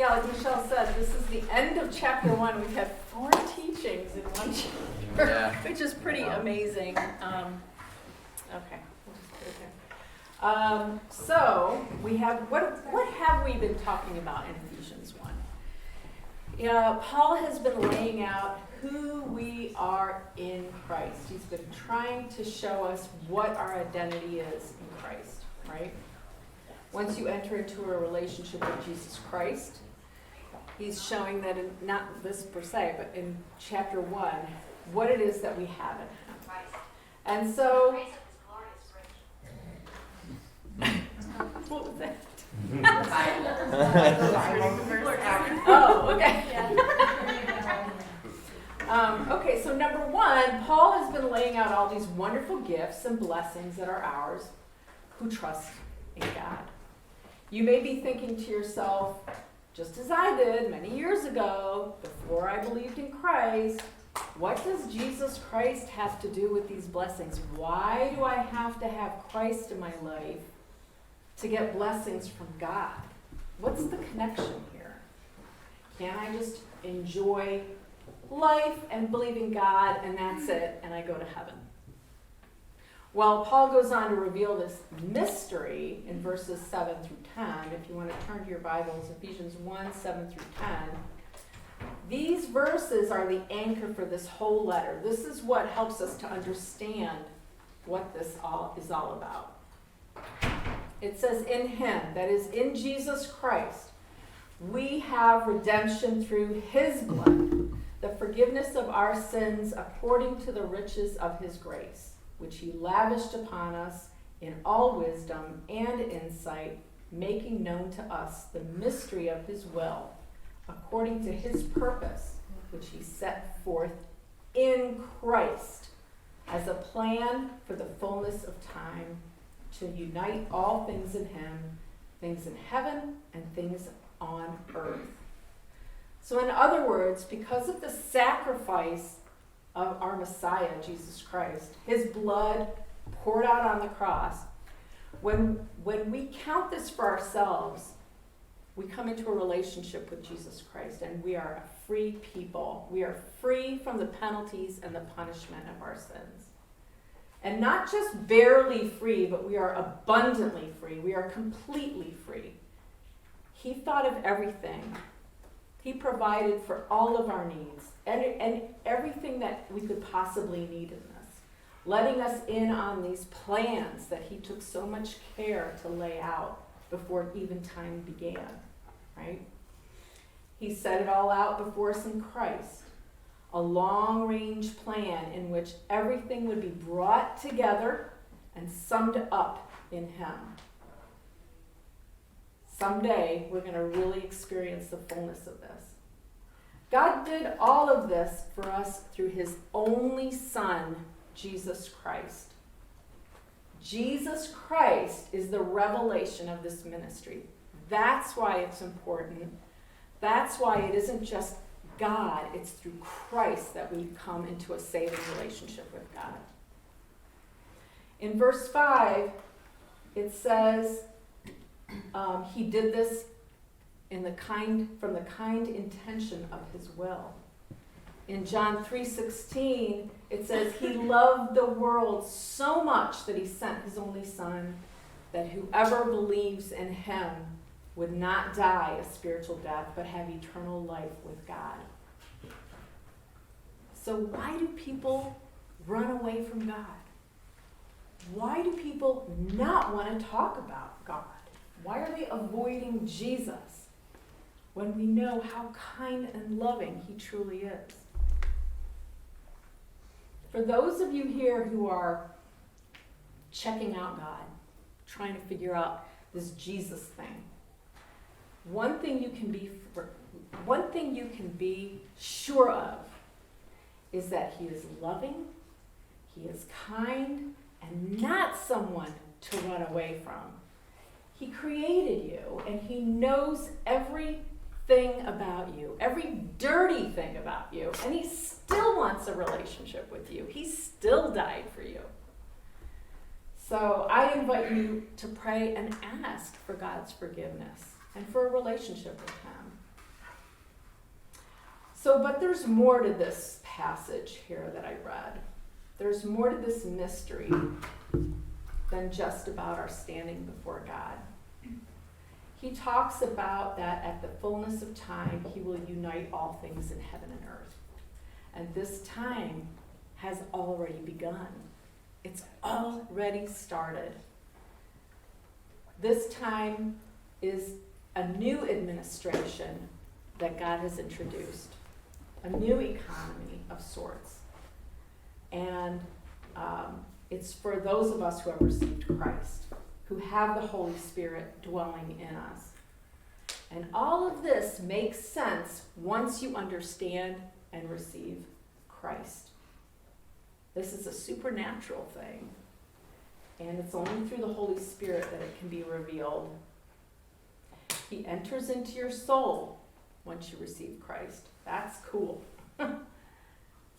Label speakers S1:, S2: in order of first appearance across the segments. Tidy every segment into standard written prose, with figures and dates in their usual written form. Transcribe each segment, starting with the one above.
S1: Yeah, like Michelle said, this is the end of chapter 1. We've had 4 teachings in one chapter, which is pretty amazing. Okay, we'll just put it there. So we have what have we been talking about in Ephesians 1? Yeah, Paul has been laying out who we are in Christ. He's been trying to show us what our identity is in Christ, right? Once you enter into a relationship with Jesus Christ, he's showing that in, not this per se, but in chapter 1, what it is that we have in him. And so, what was that? Oh, okay. Okay, so number 1, Paul has been laying out all these wonderful gifts and blessings that are ours who trust in God. You may be thinking to yourself, just as I did many years ago, before I believed in Christ, what does Jesus Christ have to do with these blessings? Why do I have to have Christ in my life to get blessings from God? What's the connection here? Can't I just enjoy life and believe in God and that's it and I go to heaven? Well, Paul goes on to reveal this mystery in verses 7 through 10. If you want to turn to your Bibles, Ephesians 1, 7 through 10. These verses are the anchor for this whole letter. This is what helps us to understand what this all is all about. It says, in him, that is in Jesus Christ, we have redemption through his blood, the forgiveness of our sins according to the riches of his grace, which he lavished upon us in all wisdom and insight, making known to us the mystery of his will, according to his purpose, which he set forth in Christ as a plan for the fullness of time, to unite all things in him, things in heaven and things on earth. So in other words, because of the sacrifice of our Messiah, Jesus Christ, his blood poured out on the cross, when we count this for ourselves, we come into a relationship with Jesus Christ and we are a free people. We are free from the penalties and the punishment of our sins. And not just barely free, but we are abundantly free. We are completely free. He thought of everything. He provided for all of our needs and everything that we could possibly need in this, letting us in on these plans that he took so much care to lay out before even time began, right? He set it all out before us in Christ, a long-range plan in which everything would be brought together and summed up in him. Someday, we're going to really experience the fullness of this. God did all of this for us through his only Son, Jesus Christ. Jesus Christ is the revelation of this ministry. That's why it's important. That's why it isn't just God, it's through Christ that we come into a saving relationship with God. In verse 5, it says, he did this from the kind intention of his will. In John 3:16, it says, he loved the world so much that he sent his only Son, that whoever believes in him would not die a spiritual death, but have eternal life with God. So why do people run away from God? Why do people not want to talk about God? Why are they avoiding Jesus when we know how kind and loving he truly is? For those of you here who are checking out God, trying to figure out this Jesus thing, one thing you can be sure of is that he is loving, he is kind, and not someone to run away from. He created you, and he knows everything about you, every dirty thing about you, and he still wants a relationship with you. He still died for you. So I invite you to pray and ask for God's forgiveness and for a relationship with him. But there's more to this passage here that I read. There's more to this mystery than just about our standing before God. He talks about that at the fullness of time, he will unite all things in heaven and earth. And this time has already begun. It's already started. This time is a new administration that God has introduced, a new economy of sorts. And it's for those of us who have received Christ, who have the Holy Spirit dwelling in us. And all of this makes sense once you understand and receive Christ. This is a supernatural thing, and it's only through the Holy Spirit that it can be revealed. He enters into your soul once you receive Christ. That's cool.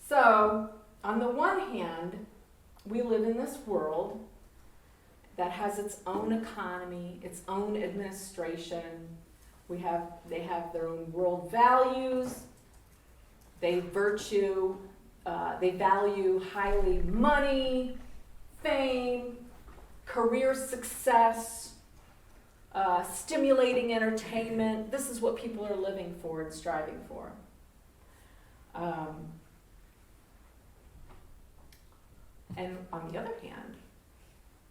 S1: So, on the one hand, we live in this world that has its own economy, its own administration. They have their own world values. They value highly money, fame, career success, stimulating entertainment. This is what people are living for and striving for. And on the other hand,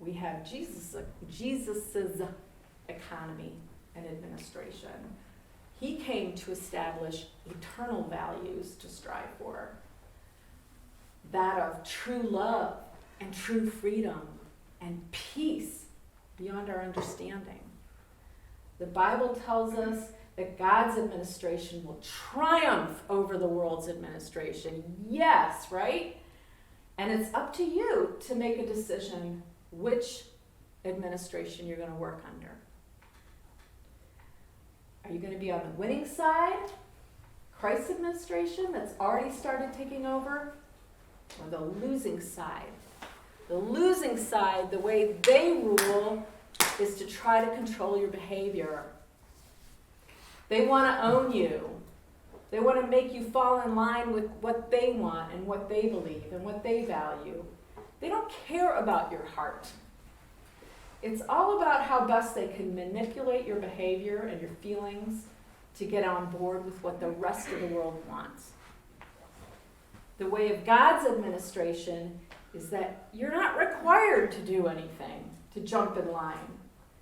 S1: we have Jesus's economy and administration. He came to establish eternal values to strive for. That of true love and true freedom and peace beyond our understanding. The Bible tells us that God's administration will triumph over the world's administration. Yes, right? And it's up to you to make a decision which administration you're going to work under. Are you going to be on the winning side, Christ's administration that's already started taking over, or the losing side? The losing side, the way they rule, is to try to control your behavior. They want to own you. They want to make you fall in line with what they want and what they believe and what they value. They don't care about your heart. It's all about how best they can manipulate your behavior and your feelings to get on board with what the rest of the world wants. The way of God's administration is that you're not required to do anything, to jump in line,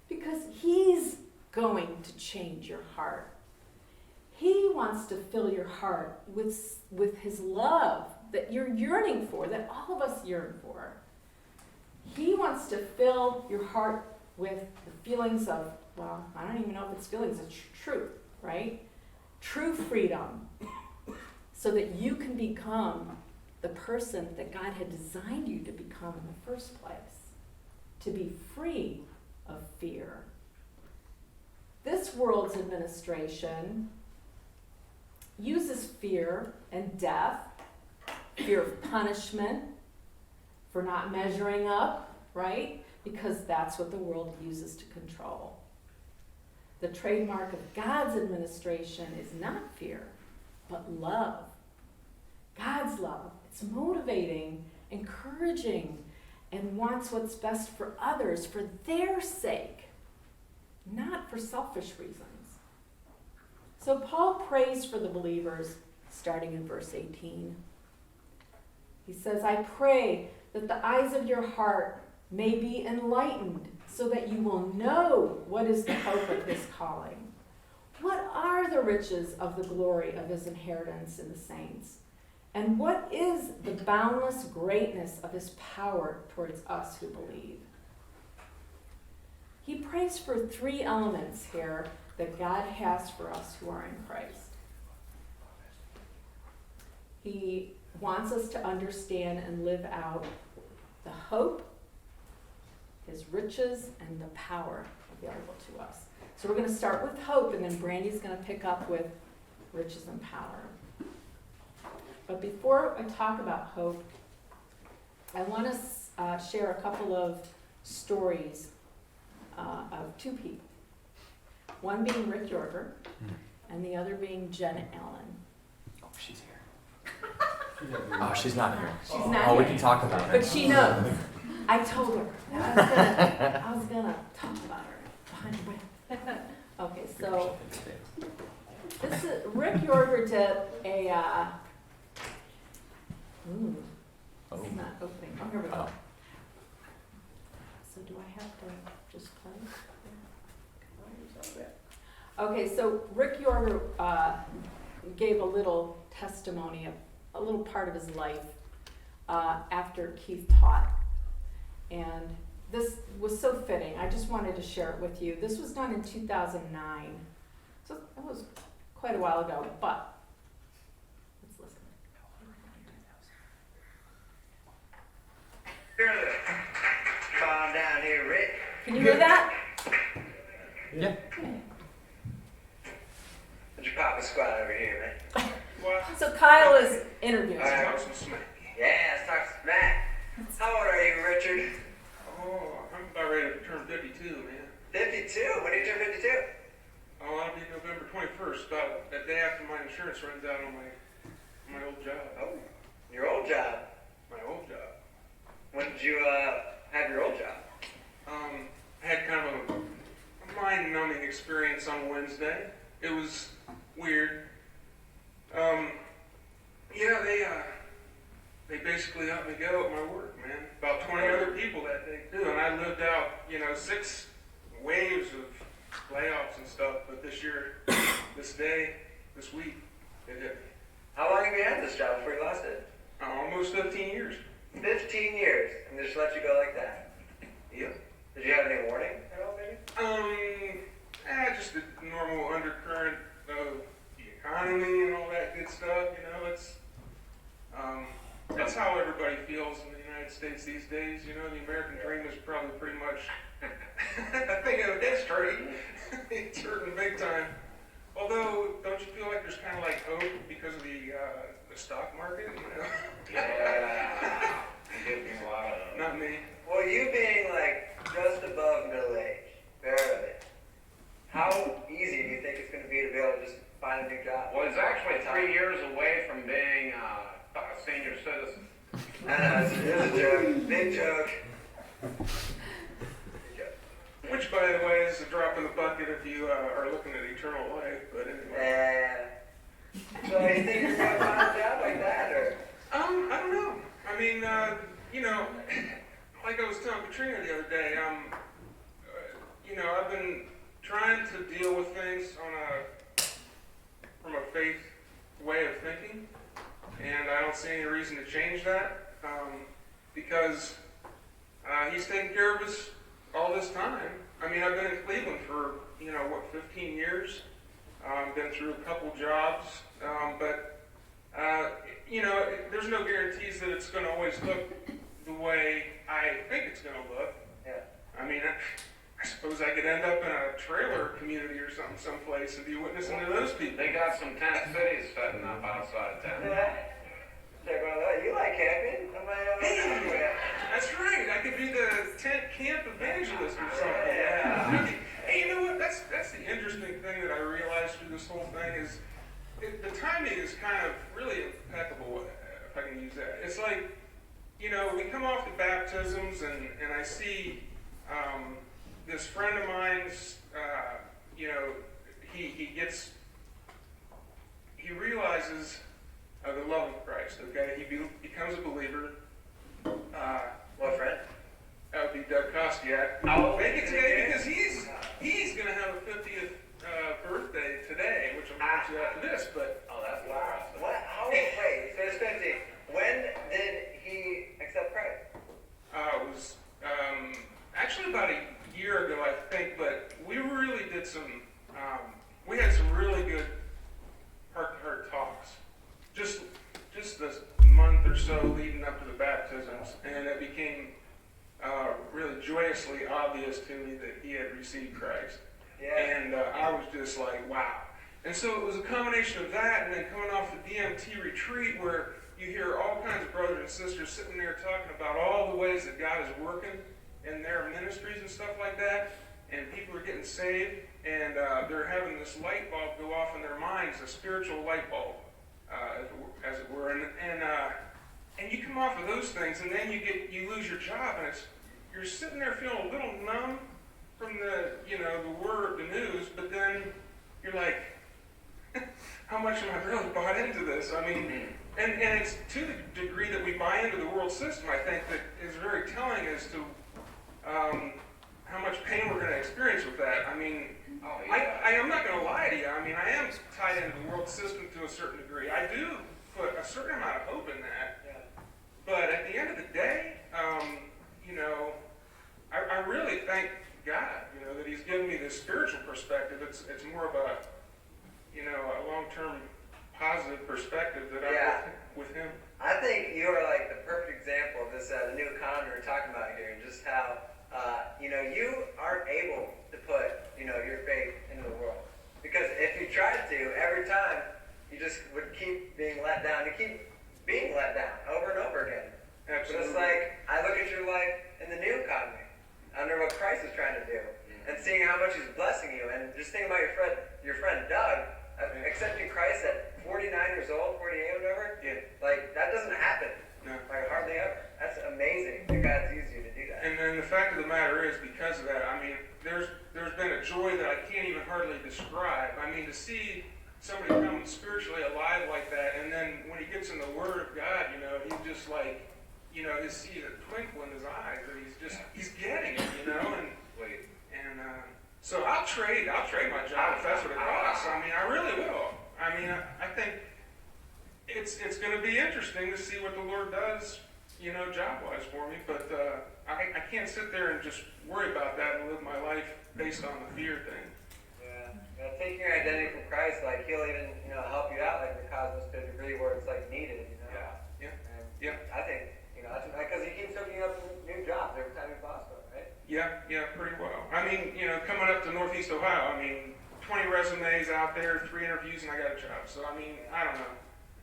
S1: because He's going to change your heart. He wants to fill your heart with His love that you're yearning for, that all of us yearn for. He wants to fill your heart with the feelings of, well, I don't even know if it's feelings, it's truth, right? True freedom, so that you can become the person that God had designed you to become in the first place, to be free of fear. This world's administration uses fear and death, fear of punishment for not measuring up, right? Because that's what the world uses to control. The trademark of God's administration is not fear, but love. God's love. It's motivating, encouraging, and wants what's best for others for their sake, not for selfish reasons. So Paul prays for the believers, starting in verse 18. He says, I pray that the eyes of your heart may be enlightened, so that you will know what is the hope of His calling. What are the riches of the glory of His inheritance in the saints? And what is the boundless greatness of His power towards us who believe? He prays for three elements here that God has for us who are in Christ. He wants us to understand and live out the hope, His riches, and the power available to us. So we're going to start with hope, and then Brandi's going to pick up with riches and power. But before I talk about hope, I want to share a couple of stories of two people. One being Rick Yorker, and the other being Jen Allen.
S2: she's here. Oh, she's not here.
S1: She's not
S2: Oh, we
S1: here.
S2: can talk about her.
S1: But she knows. I told her. I was gonna talk about her behind her back. Okay, so this is Rick Yorger did a. It's not opening. Oh, here we go. So do I have to just play? Okay, so Rick Yorger gave a little testimony of a little part of his life after Keith taught. And this was so fitting. I just wanted to share it with you. This was done in 2009. So that was quite a while ago, but let's listen.
S3: Calm down here, Rick.
S1: Can you hear that?
S2: Yeah.
S3: What's your papa squad over here, man?
S1: So Kyle is interviewing.
S3: All right. Yeah, let's talk smack. How old are you, Richard?
S4: Oh, I'm about ready to turn 52, man.
S3: 52? When do you turn 52?
S4: Oh, that'll be November 21st, about the day after my insurance runs out on my old job.
S3: Oh, your old job.
S4: My old job.
S3: When did you have your old job?
S4: I had kind of a mind-numbing experience on Wednesday. It was weird. Yeah, they basically let me go at my work, man. About 20 other people that day too, and I lived out, 6 waves of layoffs and stuff. But this year, this week, it hit me.
S3: How long have you had this job before you lost it?
S4: Almost 15 years.
S3: 15 years, and they just let you go like that?
S4: Yep.
S3: Did you have any warning at all, maybe?
S4: Just the normal undercurrent of the economy and all that good stuff. That's how everybody feels in the United States these days. The American dream is probably pretty much a thing of history. It's hurting big time. Although, don't you feel like there's kind of like hope because of the stock market?
S3: Yeah.
S4: Not me.
S3: Well, you being just above middle age, barely. How easy do you think it's going to be to be able to just find a new job?
S5: Well, it's actually 3 years away from being a senior citizen.
S3: I know, it's a joke. Big joke.
S4: Which, by the way, is a drop in the bucket if you are looking at eternal life. But anyway.
S3: Yeah. So you think you're going to find a job like that, or?
S4: I don't know. I mean, like I was telling Katrina the other day, I've been trying to deal with things from a faith way of thinking, and I don't see any reason to change that, because he's taken care of us all this time. I mean, I've been in Cleveland for, 15 years. Been through a couple jobs, but there's no guarantees that it's going to always look the way I think it's going to look.
S3: Yeah.
S4: I mean, I suppose I could end up in a trailer community or something someplace and be witnessing to those people.
S5: They got some tent cities setting up outside of town.
S3: Yeah. Check one of those. You like camping?
S4: That's right. I could be the tent camp evangelist or something.
S3: Yeah.
S4: Hey, you know what? That's the interesting thing that I realized through this whole thing is the timing is kind of really impeccable, if I can use that. It's like, we come off the baptisms and I see this friend of mine's, he realizes the love of Christ, okay? He becomes a believer.
S3: What friend?
S4: That would be Doug Kostiak.
S5: Oh,
S4: Make it today because he's going to have a 50th birthday today, which I'm going to do after this, but...
S5: Oh, that's
S3: Wow.
S5: interesting.
S3: What? How? Wait, so it's 50. When did he accept Christ?
S4: It was actually about a year ago, I think, but we really did we had some really good heart-to-heart talks. Just this month or so leading up to the baptisms, and it became really joyously obvious to me that he had received Christ.
S3: Yeah.
S4: And I was just like, wow. And so it was a combination of that, and then coming off the DMT retreat where you hear all kinds of brothers and sisters sitting there talking about all the ways that God is working in their ministries and stuff like that, and people are getting saved, and they're having this light bulb go off in their minds, a spiritual light bulb. as it were, and you come off of those things, and then you lose your job, and you're sitting there feeling a little numb from the word, the news, but then you're like, how much am I really bought into this? I mean, and it's to the degree that we buy into the world system, I think, that is very telling as to how much pain we're going to experience with that. I mean, I'm not going to lie to you. I mean, I am tied into the world system to a certain degree. I do put a certain amount of hope in that.
S3: Yeah.
S4: But at the end of the day, I really thank God, that He's given me this spiritual perspective. It's more of a long-term positive perspective that I'm with Him.
S3: I think you are like the perfect example of this, the new economy we're talking about here, and just how, you aren't able to put, your faith into the world. Because if you tried to, every time, you just would keep being let down. You keep being let down over and over again.
S4: Absolutely.
S3: Just like, I look at your life in the new economy, under what Christ is trying to do, and seeing how much He's blessing you, and just thinking about your friend Doug, accepting Christ at 49 years old, 48, whatever.
S4: Yeah.
S3: Like, that doesn't happen.
S4: No.
S3: Like, hardly ever. That's amazing that God's used you to do that.
S4: And then the fact of the matter is, because of that, I mean, there's been a joy that I can't even hardly describe. I mean, to see somebody come spiritually alive like that, and then when he gets in the Word of God, he's just like, you see the twinkle in his eyes that he's getting it, and so I'll trade my job if that's what it costs. I mean, I really will. I mean, I think it's going to be interesting to see what the Lord does, job-wise for me, but I can't sit there and just worry about that and live my life based on the fear thing.
S3: Yeah. Taking your identity from Christ, like, He'll even, help you out, like, in the cosmos to a degree where it's, like, needed,
S4: Yeah.
S3: I think, that's because He keeps hooking you up with new jobs every time He possible, right?
S4: Yeah, pretty well. I mean, coming up to Northeast Ohio, I mean, 20 resumes out there, 3 interviews, and I got a job. So, I mean, I don't know.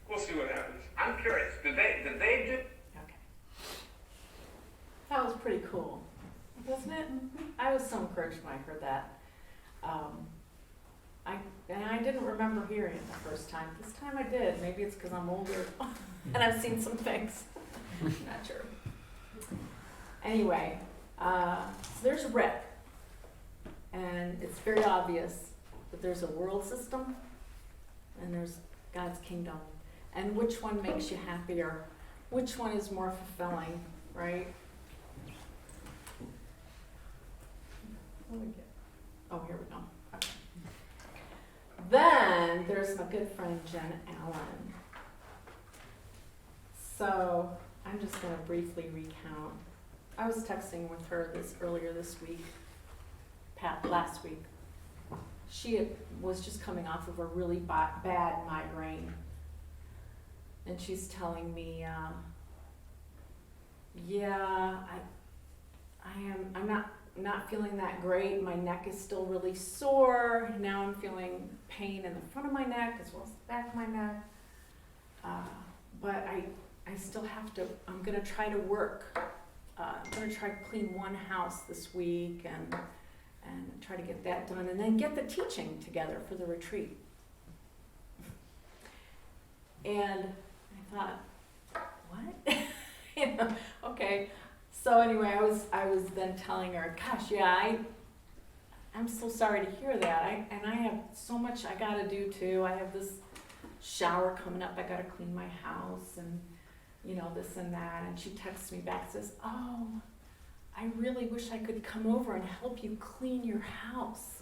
S4: We'll see what happens.
S5: I'm curious. Did they do?
S1: Okay. That was pretty cool, wasn't it? I was so encouraged when I heard that. I didn't remember hearing it the first time. This time I did. Maybe it's because I'm older and I've seen some things. Not sure. Anyway, so there's Rick, and it's very obvious that there's a world system and there's God's kingdom, and which one makes you happier, which one is more fulfilling, right? What do we get? Oh, here we go. Okay. Then there's my good friend Jen Allen. So I'm just going to briefly recount. I was texting with her earlier this week, last week. She was just coming off of a really bad migraine, and she's telling me, I'm not feeling that great. My neck is still really sore. Now I'm feeling pain in the front of my neck as well as the back of my neck. But I still have to, I'm going to try to work. I'm going to try to clean one house this week and try to get that done, and then get the teaching together for the retreat. And I thought, what? Okay. So anyway, I was then telling her, gosh, I'm so sorry to hear that. I have so much I got to do too. I have this shower coming up. I got to clean my house and this and that. And she texts me back and says, oh, I really wish I could come over and help you clean your house.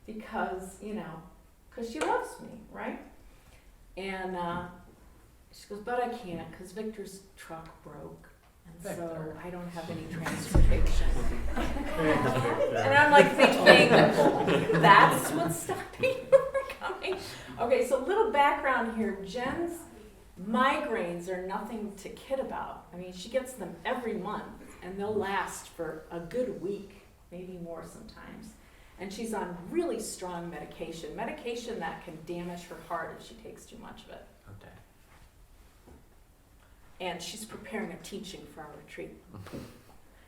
S1: Because, because she loves me, right? And she goes, but I can't because Victor's truck broke. And so I don't have any transportation. And I'm like thinking, that's what's stopping you from coming. Okay, so a little background here. Jen's migraines are nothing to kid about. I mean, she gets them every month, and they'll last for a good week, maybe more sometimes. And she's on really strong medication that can damage her heart if she takes too much of it.
S2: Okay.
S1: And she's preparing a teaching for our retreat.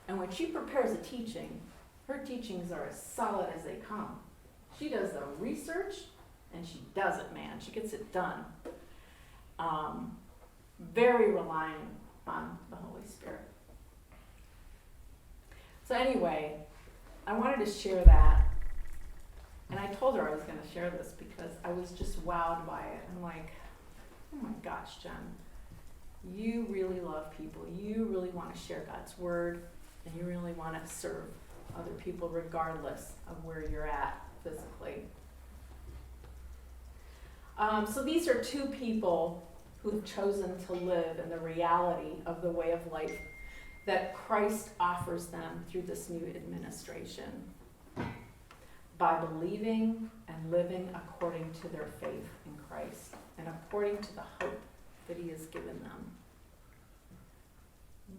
S1: And when she prepares a teaching, her teachings are as solid as they come. She does the research, And she does it, man. She gets it done. Very relying on the Holy Spirit. So anyway, I wanted to share that. And I told her I was going to share this because I was just wowed by it. I'm like, oh my gosh, Jen, you really love people. You really want to share God's word, and you really want to serve other people regardless of where you're at physically. So these are two people who've chosen to live in the reality of the way of life that Christ offers them through this new administration by believing and living according to their faith in Christ and according to the hope that he has given them.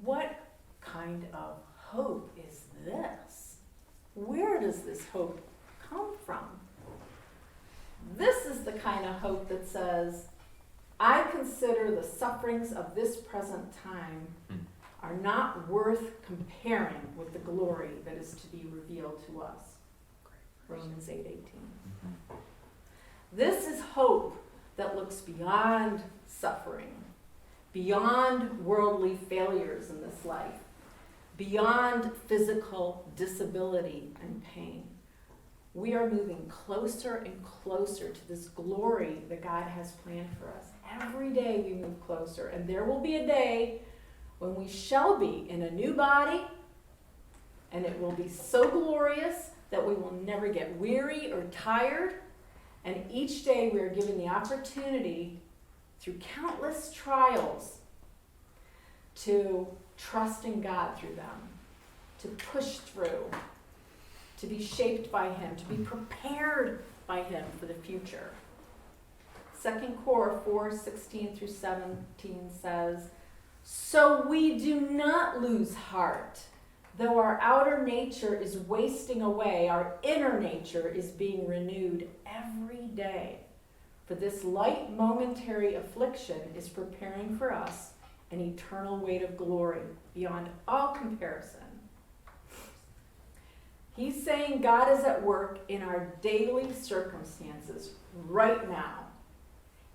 S1: What kind of hope is this? Where does this hope come from? This is the kind of hope that says, I consider the sufferings of this present time are not worth comparing with the glory that is to be revealed to us. Romans 8:18. This is hope that looks beyond suffering, beyond worldly failures in this life, beyond physical disability and pain. We are moving closer and closer to this glory that God has planned for us. Every day we move closer, and there will be a day when we shall be in a new body, and it will be so glorious that we will never get weary or tired. And each day we are given the opportunity through countless trials to trust in God through them, to push through, to be shaped by him, to be prepared by him for the future. 2 Cor 4:16 through 17 says, so we do not lose heart. Though our outer nature is wasting away, our inner nature is being renewed every day. For this light momentary affliction is preparing for us an eternal weight of glory beyond all comparison. He's saying God is at work in our daily circumstances right now.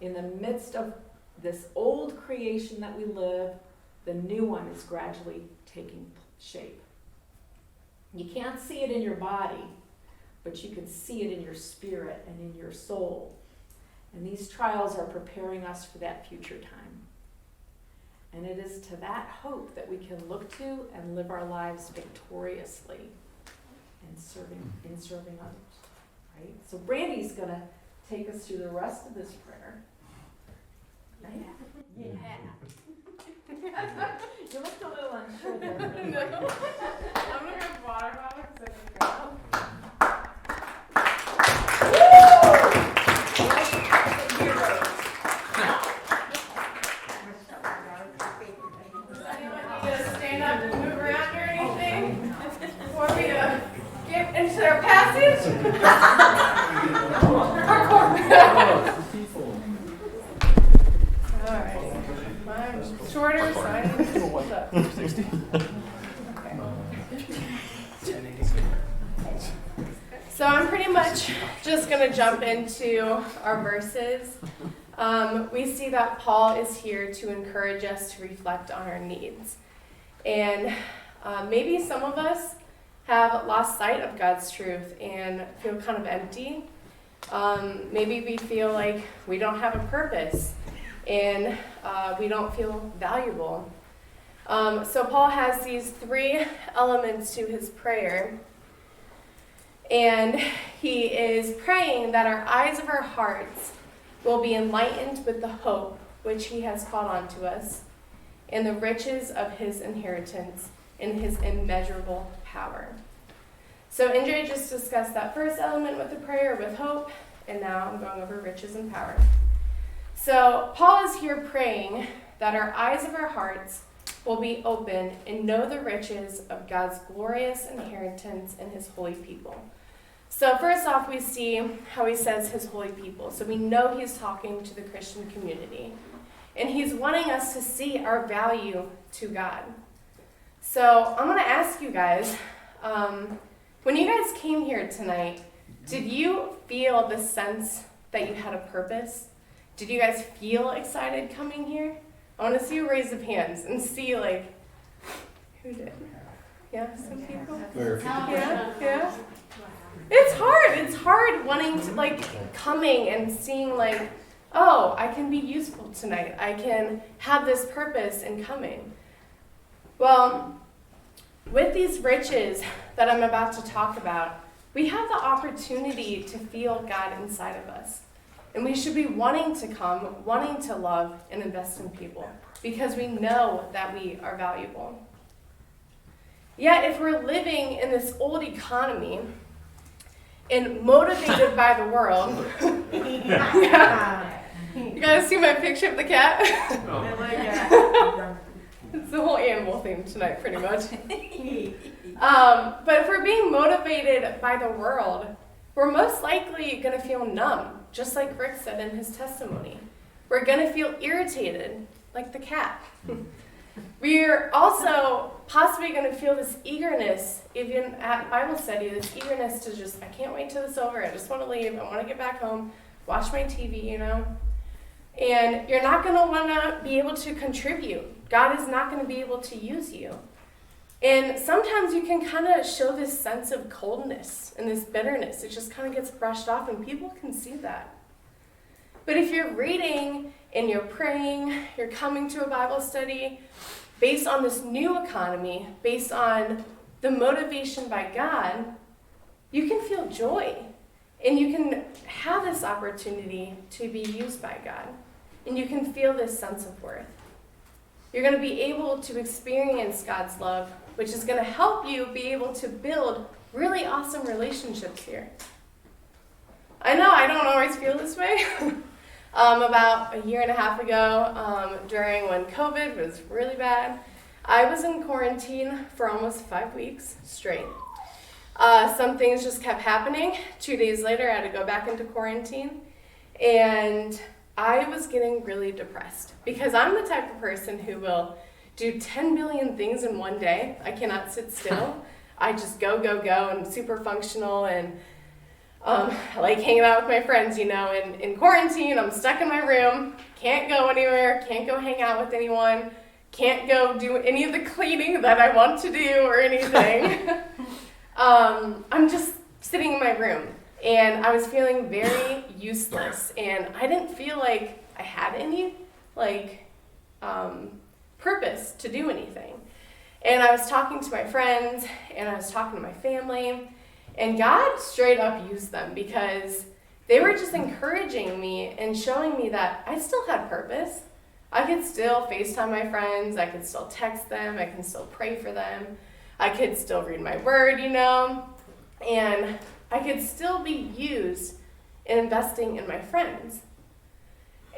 S1: In the midst of this old creation that we live, the new one is gradually taking shape. You can't see it in your body, but you can see it in your spirit and in your soul. And these trials are preparing us for that future time. And it is to that hope that we can look to and live our lives victoriously in serving others. Right? So Brandi's going to take us through the rest of this prayer. Right? Yeah. You looked a little unsure there.
S6: No. I'm gonna grab water bottle because I can Does anyone need to stand up and move around or anything for me to get into their passage? Shorter, so I need to hold up. Okay. So I'm pretty much just going to jump into our verses. We see that Paul is here to encourage us to reflect on our needs. And maybe some of us have lost sight of God's truth and feel kind of empty. Maybe we feel like we don't have a purpose and we don't feel valuable. So Paul has these three elements to his prayer. And he is praying that our eyes of our hearts will be enlightened with the hope which he has called onto us and the riches of his inheritance in his immeasurable power. So Indre just discussed that first element with the prayer, with hope, and now I'm going over riches and power. So Paul is here praying that our eyes of our hearts will be open and know the riches of God's glorious inheritance in his holy people. So first off, we see how he says his holy people. So we know he's talking to the Christian community. And he's wanting us to see our value to God. So I'm going to ask you guys, when you guys came here tonight, did you feel the sense that you had a purpose? Did you guys feel excited coming here? I want to see a raise of hands and see, like, who did? Yeah, some people? Yeah. It's hard wanting to, like, coming and seeing, like, oh, I can be useful tonight. I can have this purpose in coming. Well, with these riches that I'm about to talk about, we have the opportunity to feel God inside of us. And we should be wanting to come, wanting to love and invest in people because we know that we are valuable. Yet if we're living in this old economy and motivated by the world, yeah. You guys see my picture of the cat? It's the whole animal theme tonight, pretty much. But if we're being motivated by the world, we're most likely going to feel numb, just like Rick said in his testimony. We're going to feel irritated, like the cat. We're also possibly going to feel this eagerness, even at Bible study, this eagerness to just, I can't wait till it's over. I just want to leave. I want to get back home, watch my TV, you know. And you're not going to want to be able to contribute. God is not going to be able to use you. And sometimes you can kind of show this sense of coldness and this bitterness. It just kind of gets brushed off, and people can see that. But if you're reading and you're praying, you're coming to a Bible study based on this new economy, based on the motivation by God, you can feel joy. And you can have this opportunity to be used by God. And you can feel this sense of worth. You're going to be able to experience God's love, which is going to help you be able to build really awesome relationships here. I know I don't always feel this way. About a year and a half ago, during when COVID was really bad, I was in quarantine for almost 5 weeks straight. Some things just kept happening. 2 days later, I had to go back into quarantine. And I was getting really depressed because I'm the type of person who will do 10 billion things in one day. I cannot sit still. I just go, and super functional, and I like hanging out with my friends, you know. In quarantine, I'm stuck in my room, can't go anywhere, can't go hang out with anyone, can't go do any of the cleaning that I want to do or anything. I'm just sitting in my room, and I was feeling very useless, and I didn't feel like I had any, purpose to do anything. And I was talking to my friends, and I was talking to my family, and God straight up used them because they were just encouraging me and showing me that I still had purpose. I could still FaceTime my friends, I could still text them, I can still pray for them, I could still read my word, you know, and I could still be used in investing in my friends.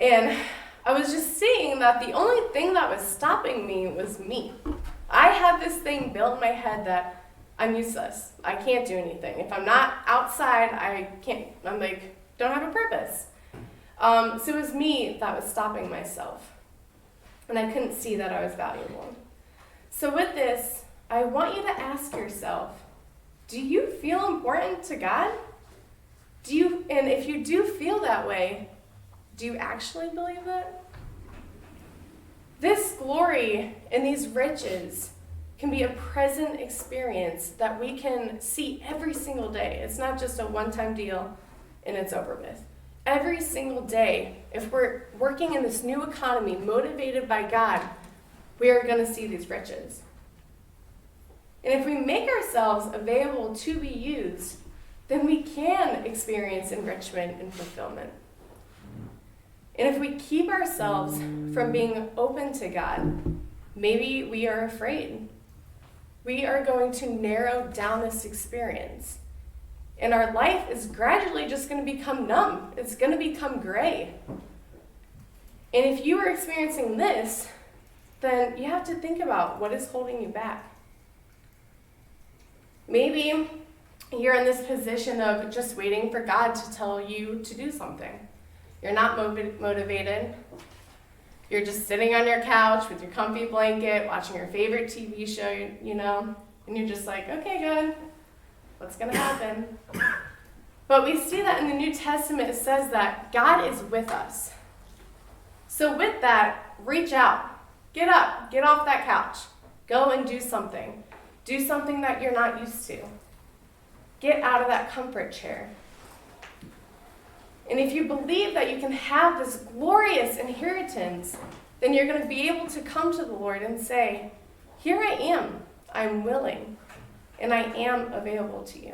S6: And I was just seeing that the only thing that was stopping me was me. I had this thing built in my head that I'm useless. I can't do anything. If I'm not outside, don't have a purpose. So it was me that was stopping myself. And I couldn't see that I was valuable. So with this, I want you to ask yourself, do you feel important to God? And if you do feel that way, do you actually believe that? This glory and these riches can be a present experience that we can see every single day. It's not just a one-time deal and it's over with. Every single day, if we're working in this new economy, motivated by God, we are going to see these riches. And if we make ourselves available to be used, then we can experience enrichment and fulfillment. And if we keep ourselves from being open to God, maybe we are afraid. We are going to narrow down this experience. And our life is gradually just going to become numb. It's going to become gray. And if you are experiencing this, then you have to think about what is holding you back. Maybe you're in this position of just waiting for God to tell you to do something. You're not motivated. You're just sitting on your couch with your comfy blanket, watching your favorite TV show, you know, and you're just like, okay, God, what's going to happen? But we see that in the New Testament, it says that God is with us. So with that, reach out. Get up. Get off that couch. Go and do something. Do something that you're not used to. Get out of that comfort chair. And if you believe that you can have this glorious inheritance, then you're going to be able to come to the Lord and say, here I am. I'm willing. And I am available to you.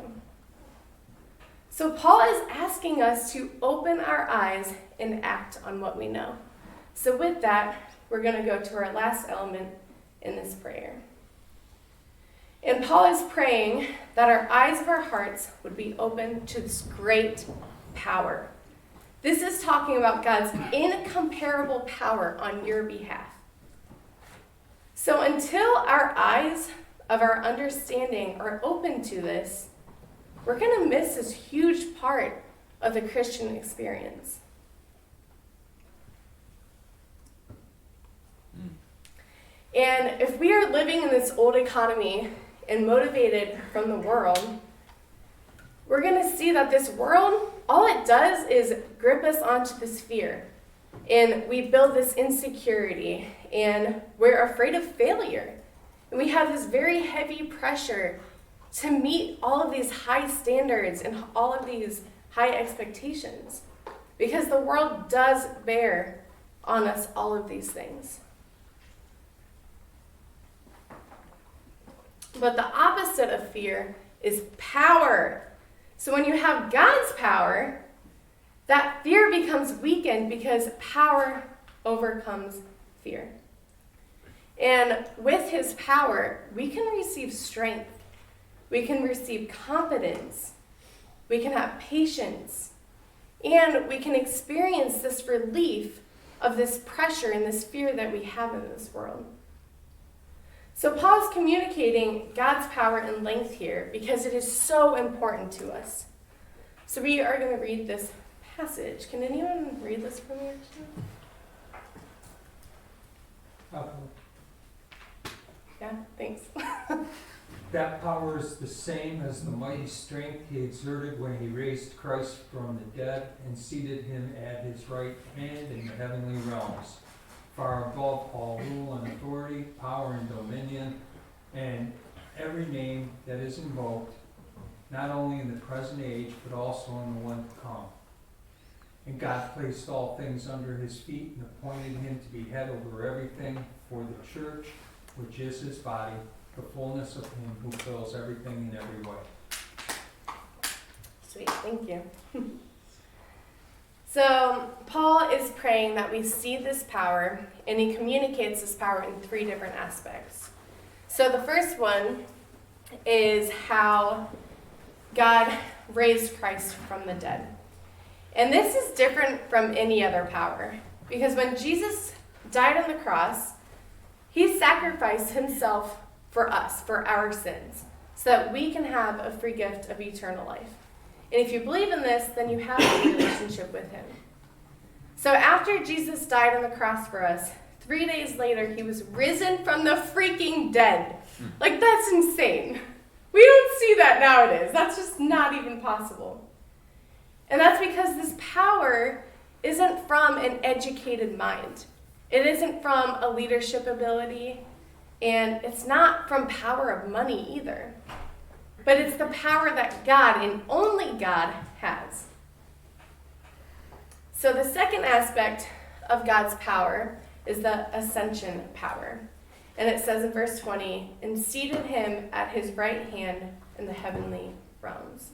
S6: So Paul is asking us to open our eyes and act on what we know. So with that, we're going to go to our last element in this prayer. And Paul is praying that our eyes of our hearts would be open to this great power. This is talking about God's incomparable power on your behalf. So until our eyes of our understanding are open to this, we're going to miss this huge part of the Christian experience. And if we are living in this old economy and motivated from the world, we're going to see that this world, all it does is grip us onto this fear. And we build this insecurity, and we're afraid of failure. And we have this very heavy pressure to meet all of these high standards and all of these high expectations. Because the world does bear on us all of these things. But the opposite of fear is power. So when you have God's power, that fear becomes weakened because power overcomes fear. And with his power, we can receive strength. We can receive confidence. We can have patience. And we can experience this relief of this pressure and this fear that we have in this world. So Paul's communicating God's power in length here because it is so important to us. So we are going to read this passage. Can anyone read this for me, actually? Yeah, thanks.
S7: That power is the same as the mighty strength he exerted when he raised Christ from the dead and seated him at his right hand in the heavenly realms, far above all rule and authority, power and dominion, and every name that is invoked, not only in the present age, but also in the one to come. And God placed all things under his feet and appointed him to be head over everything for the church, which is his body, the fullness of him who fills everything in every way.
S6: Sweet, thank you. So Paul is praying that we see this power, and he communicates this power in three different aspects. So the first one is how God raised Christ from the dead. And this is different from any other power, because when Jesus died on the cross, he sacrificed himself for us, for our sins, so that we can have a free gift of eternal life. And if you believe in this, then you have a relationship with him. So after Jesus died on the cross for us, 3 days later, he was risen from the freaking dead. Like, that's insane. We don't see that nowadays. That's just not even possible. And that's because this power isn't from an educated mind. It isn't from a leadership ability, and it's not from power of money either. But it's the power that God, and only God, has. So the second aspect of God's power is the ascension power. And it says in verse 20, and seated him at his right hand in the heavenly realms.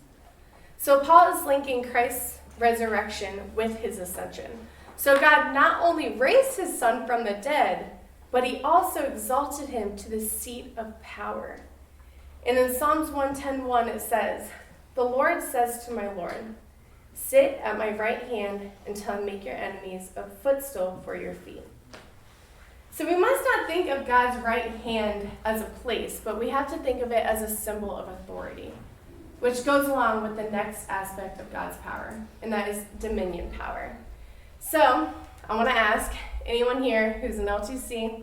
S6: So Paul is linking Christ's resurrection with his ascension. So God not only raised his son from the dead, but he also exalted him to the seat of power. And in Psalms 110:1 it says, the Lord says to my Lord, sit at my right hand until I make your enemies a footstool for your feet. So we must not think of God's right hand as a place, but we have to think of it as a symbol of authority, which goes along with the next aspect of God's power, and that is dominion power. So I want to ask anyone here who's an L2C,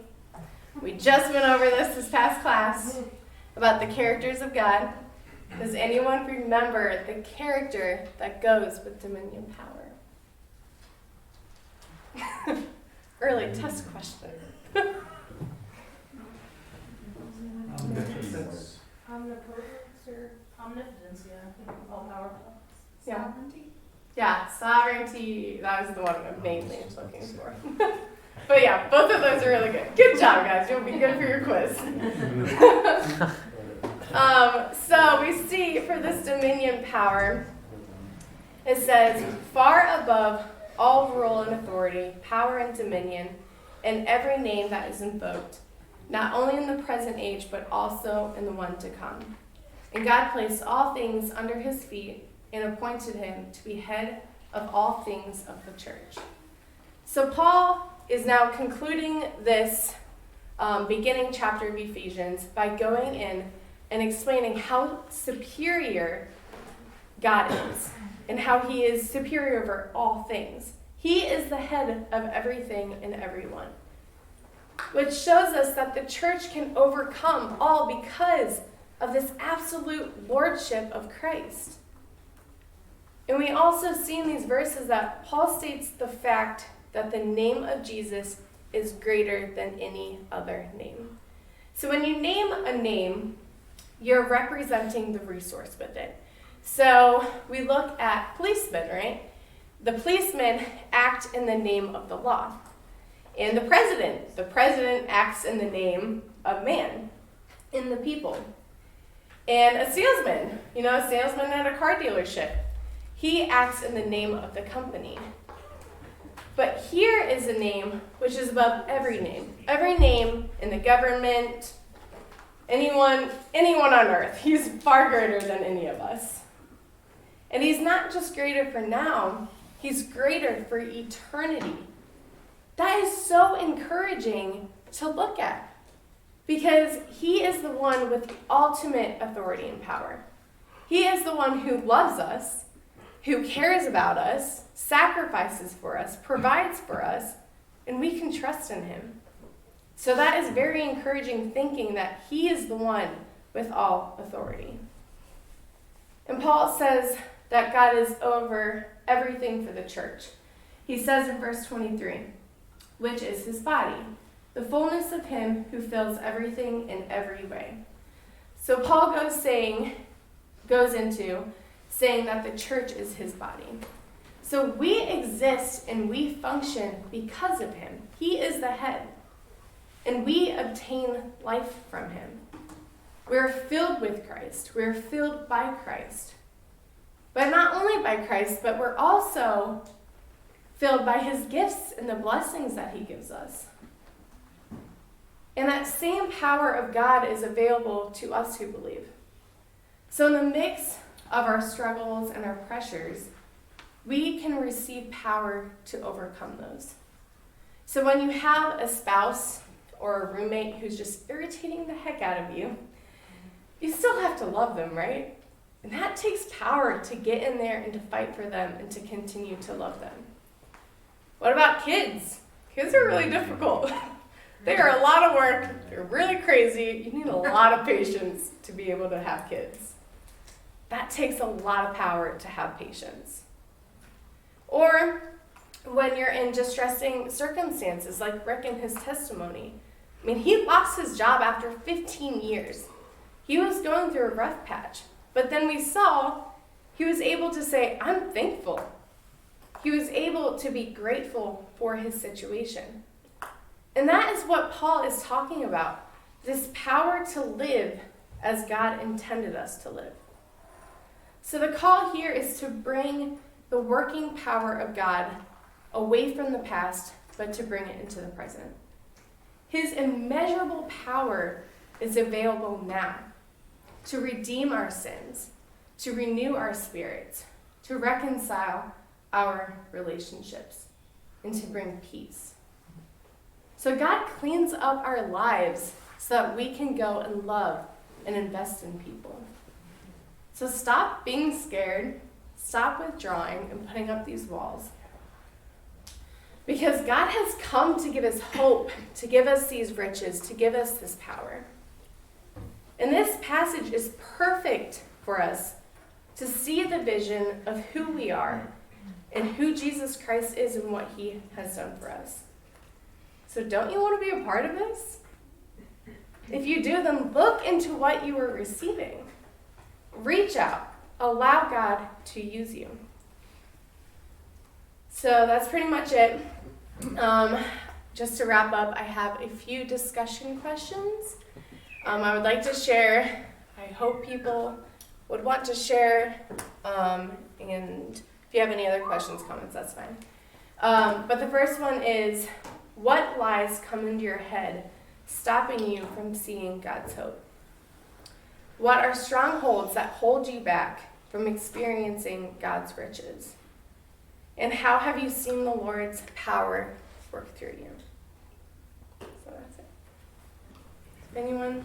S6: we just went over this past class, about the characters of God. Does anyone remember the character that goes with dominion power? Early test question.
S7: Omnipotence.
S8: Omnipotence or omnipotence, yeah. All powerful.
S6: Yeah.
S8: Sovereignty.
S6: Yeah, sovereignty. That was the one I'm mainly looking for. But yeah, both of those are really good. Good job, guys. You'll be good for your quiz. So we see for this dominion power, it says, far above all rule and authority, power and dominion, and every name that is invoked, not only in the present age, but also in the one to come. And God placed all things under his feet and appointed him to be head of all things of the church. So Paul is now concluding this beginning chapter of Ephesians by going in and explaining how superior God is and how he is superior over all things. He is the head of everything and everyone, which shows us that the church can overcome all because of this absolute lordship of Christ. And we also see in these verses that Paul states the fact that the name of Jesus is greater than any other name. So when you name a name, you're representing the resource with it. So we look at policemen, right? The policemen act in the name of the law. And the president acts in the name of man, in the people. And a salesman, a salesman at a car dealership, he acts in the name of the company. But here is a name which is above every name. Every name in the government, anyone on earth. He's far greater than any of us. And he's not just greater for now, he's greater for eternity. That is so encouraging to look at because he is the one with ultimate authority and power. He is the one who loves us, who cares about us, sacrifices for us, provides for us, and we can trust in him. So that is very encouraging thinking that he is the one with all authority. And Paul says that God is over everything for the church. He says in verse 23, which is his body, the fullness of him who fills everything in every way. So Paul goes into saying that the church is his body. So we exist and we function because of him. He is the head. And we obtain life from him. We're filled with Christ. We're filled by Christ. But not only by Christ, but we're also filled by his gifts and the blessings that he gives us. And that same power of God is available to us who believe. So in the mix of our struggles and our pressures, we can receive power to overcome those. So when you have a spouse or a roommate who's just irritating the heck out of you, you still have to love them, right? And that takes power to get in there and to fight for them and to continue to love them. What about kids? Kids are really difficult. They are a lot of work. They're really crazy. You need a lot of patience to be able to have kids. That takes a lot of power to have patience. Or when you're in distressing circumstances, like Rick in his testimony. I mean, he lost his job after 15 years. He was going through a rough patch. But then we saw he was able to say, I'm thankful. He was able to be grateful for his situation. And that is what Paul is talking about, this power to live as God intended us to live. So the call here is to bring the working power of God away from the past, but to bring it into the present. His immeasurable power is available now to redeem our sins, to renew our spirits, to reconcile our relationships, and to bring peace. So God cleans up our lives so that we can go and love and invest in people. So stop being scared, stop withdrawing and putting up these walls. Because God has come to give us hope, to give us these riches, to give us this power. And this passage is perfect for us to see the vision of who we are and who Jesus Christ is and what he has done for us. So don't you want to be a part of this? If you do, then look into what you are receiving. Reach out. Allow God to use you. So that's pretty much it. Just to wrap up, I have a few discussion questions. I would like to share. I hope people would want to share. And if you have any other questions, comments, that's fine. But the first one is, what lies come into your head, stopping you from seeing God's hope? What are strongholds that hold you back from experiencing God's riches? And how have you seen the Lord's power work through you? So that's it. Anyone?